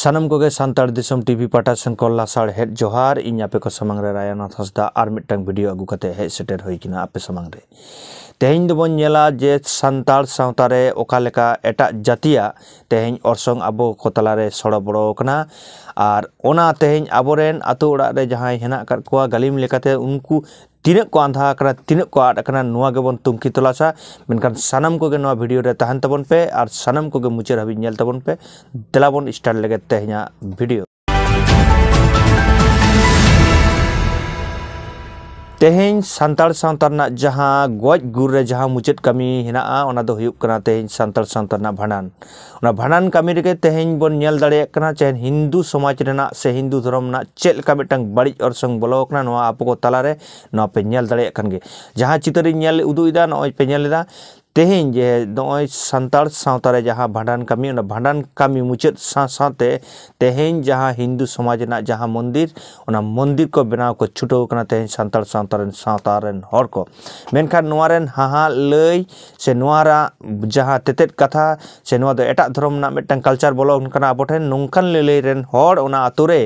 सानम Koge सांतार दिसम TV पाटा सेन कोल्ला साड़ head जोहार इन आपे को समंग रे रायनाथ हंसदा आर मिटटांग वीडियो अगु कते हेड सेटेर होई किना आपे समंग रे तेहेñ दोबन नेला जे सांतार सावता रे ओका लेका एटा जातिया तेहेñ ऑर्सोंग आबो को तला रे सड़ो बड़ो कना आर ओना तेहेñ आबोरेन आतो ओड़ा रे जहां हेना कर कोआ गलिम लेकाते उनको तीन को आंधा करना तीन को आट करना नुआ गेबन तुमकी तलासा मेनकान सानम को गे नुआ वीडियो रे तहन तबन पे और सानम को गे मुचेर हबी नेल तबन पे देलाबन स्टार्ट लेगे तेहेñा वीडियो तेहेñ सांतार सावतारना जहां गोज गुर रे जहां मुचेद कमी हेनाआ ओना दो हुयुक कना तेहेñ सांतार सावतारना भांडान ओना भांडान कमी रे तेहेñ बोन नेल दाड़े कना चे हिंदू समाज रेना से हिंदू धर्म ना चेल लेका मिटांग बड़ी ऑर्सोंग बोलो कना नोआ आपो को तला रे नोआ पे नेल दाड़े कन गे जहां चितरी नेल उदुइदा नोय पे नेलदा तेहेñ जे नोय सांतार सावता रे जहां भांडान कमी मुचेद साथे तेहेñ जहां हिंदू समाज ना जहां मंदिर ओना मंदिर को बनाव को छुटो कना तेहेñ सांतार सावतारेन हर को मेनखान नोआरेन हाहा लई से नोआरा जहां तेतेद कथा से नोआ दो एटा धर्म ना मिटटांग कल्चर बोलो कना आबोठेन नोंकान लई रेन हर ओना आतुरे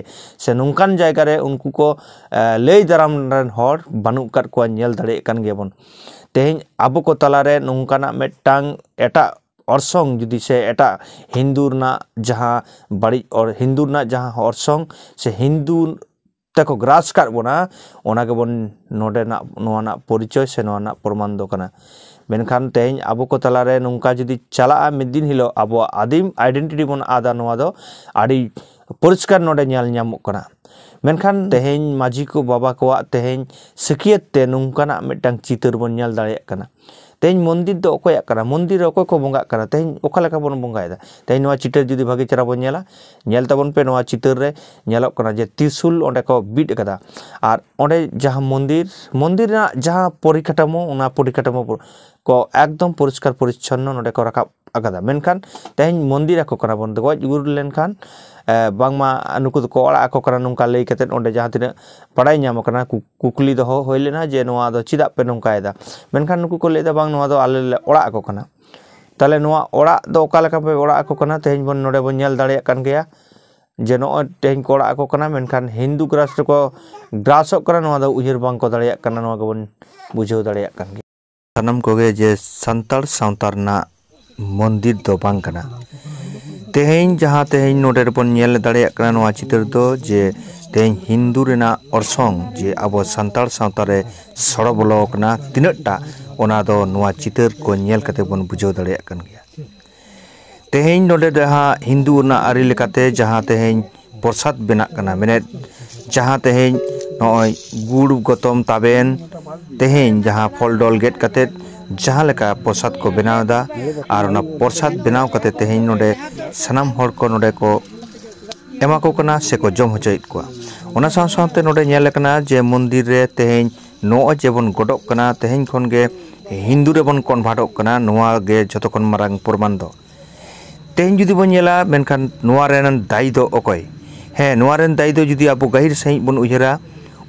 से नोंकान जायगा रे उनको को लई दाराम रेन हर बानु काट को नेल दाड़े कान गेबन तेहेñ आबो को तलारे नोंकाना मिटटांग एटा ऑर्सोंग जुदी से एटा हिंदू ना जहां बड़ी और हिंदू ना जहां ऑर्सोंग से हिंदू तको ग्रास काट बोना ओना गेबन नोडे ना नोआ ना परिचय से नोआ ना प्रमाण दो कना मेनखान तेहेñ आबो को तलारे नोंका जुदी चला मिद दिन हिलो आबो आदिम आइडेंटिटी बन आदा नोआ दो आड़ी परिष्कार नोडे नेल ᱧᱟᱢᱚᱜ कना मेनखान तेहेñ माझी को बाबा को तेहेñ सकियत ते नोंकाना मिटटांग चितर बन नेल दाड़े कना तेहेñ मंदिर दो ओकोया कना मंदिर रे ओकोय को बंगा कना तेहेñ ओका लेका बन बंगायदा तेहेñ नोआ चितर जुदी भागे चरा बन नेला नेल ताबन पे नोआ चितर रे नेलक कना जे त्रिशूल ओंडे को बिट कदा आर ओंडे जहां मंदिर ना जहां परिकाठामो ओना परिकाठामो को एकदम परिष्कार परिच्छन्न नोडे को राखा आगादा मेनखान तेहेñ मंदिर को कना बन गoj गुर लेनखान बांगमा नुकु को ओड़ा को कना नोंका लई कते ओंडे जहां तिना पड़ाई ᱧᱟᱢ कना कुकली दो होय लेना जे नोआ दो चिदा पे नोंकायदा मेनखान नुकु को लेदा बांग नोआ दो आले ओड़ा को कना ताले नोआ ओड़ा दो ओका लेका पे ओड़ा को कना तेहेñ बन नोडे बन नेल दाड़े कान गया जे नो तेहेñ को ओड़ा को कना मेनखान हिंदू ग्रास को ग्रासक कना नोआ दो उहिर बांग को दाड़े कना नोआ गबन बुझाव दाड़े कान गया सानम कोगे जे सांतार सावतारना मंदिर दो बांग कना तेहेñ जहां तेहेñ नोडे बन नेल दाड़े कना नोआ चितर दो जे तेहेñ हिंदू रेना ऑर्सोंग जे आबो सांतार सावता रे सड़ो बोलो कना तिनटा ओना दो नोआ चितर को नेल कते बन बुझाव दाड़े कान गया तेहेñ नोडे जहां हिंदू ना आरि लेकाते जहां तेहेñ प्रसाद बेना कना मेने जहां तेहेñ नोय गुड़ गतम ताबेन तेहेñ जहां फल डल गेट कते जहां लेका प्रसाद को बनावदा और ना प्रसाद बनाव कते तेहेñ नोडे सनाम हर को नोडे को एमा को कना से को जम होचोइत को ओना साव सावते नोडे नेल कना जे मंदिर रे तेहेñ नो जेबन गडक कना तेहेñ खन गे हिंदू रे बन कन्भार्टक कना नोआ गे जतो खन मारांग प्रमाण दो तेहेñ जुदी बन नेला मेनखान नोआ रेन दाई दो ओकय हे नोआ रेन दाई दो जुदी आपो गहिर सही बन उयहरा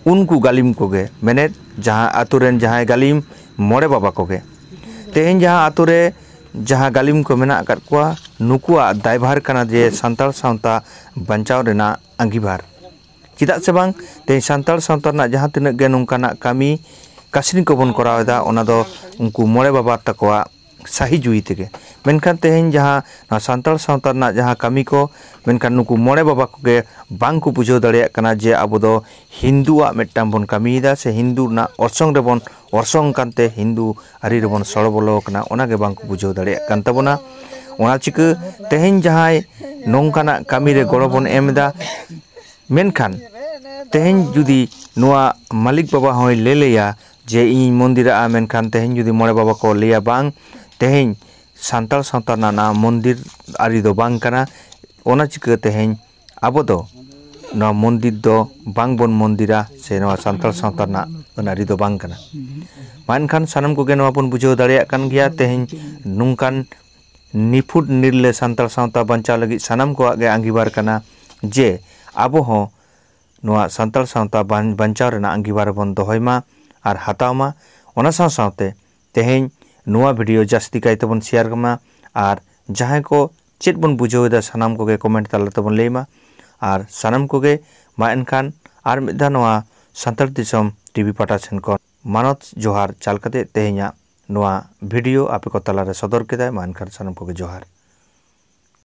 उनको गालिम को गे मेने जहां आतु रेन जहां गालिम मोड़े बाबा को गे तेहेñ जहां आतु रे जहां गालिम को मेना कर कोआ नुकुआ दायभार कना जे सांतार सावता बंचाव रेना अंगीभार चिदा से बांग तेहेñ सांतार सावता ना जहां तिना गे नोंकाना कामी कासनी को बन करावदा ओना दो उनको मोड़े बाबा तकोआ सही जुई तेगे मेनखान तेहेñ जहां ना सांतार सावता ना जहां कामी को मेनखान नुकु मोड़े बाबा को गे बांग को बुझाव दाड़े कना जे आबो दो हिंदुआ मिटटांग बन कामीदा से हिंदू ना ऑर्सोंग रे बन ऑर्सोंग कानते हिंदू आरि रे बन सड़ बोलो कना ओना गे बांग को बुझाव दाड़े कान तबोना ओना चिका तेहेñ जहां नोंकाना कामी रे गड़ो बन एमदा मेनखान तेहेñ जुदी नोआ मालिक बाबा होय लेलेया जे इन मंदिर आ मेनखान तेहेñ जुदी मोड़े बाबा को लेया बांग तेहेñ सांतार सावता ना मंदिर आरि दो बांग कना ओना चिका तेहेñ आबो दो ना मंदिर दो बांग बन मंदिरा से नोआ सांतार सावता ना अनारि दो बांग कना मानखान सानम को गे नोआ बन बुझाव दाड़े कान गया तेहेñ नोंकान निफुट निर्ले सांतार सावता बंचाव लगी सानम को गे अंगीबार कना जे आबो हो नोआ सांतार सावता बंचाव रेना अंगीबार बन दोहयमा और हातावमा ओना साव सावते तेहेñ नोआ वीडियो जास्ती कायते बन शेयर कमा और जहां को चेत बन बुझावेदा सानाम कोगे कमेंट ताला तबन लेमा और सानाम कोगे मा एनखान आर मिदा नोआ सांताल दिसम टीवी पाटा सेन को मानत जोहार चाल कते तेहेnya नोआ वीडियो आपे को ताला रे सदर केदा मा एनखान सानाम कोगे जोहार।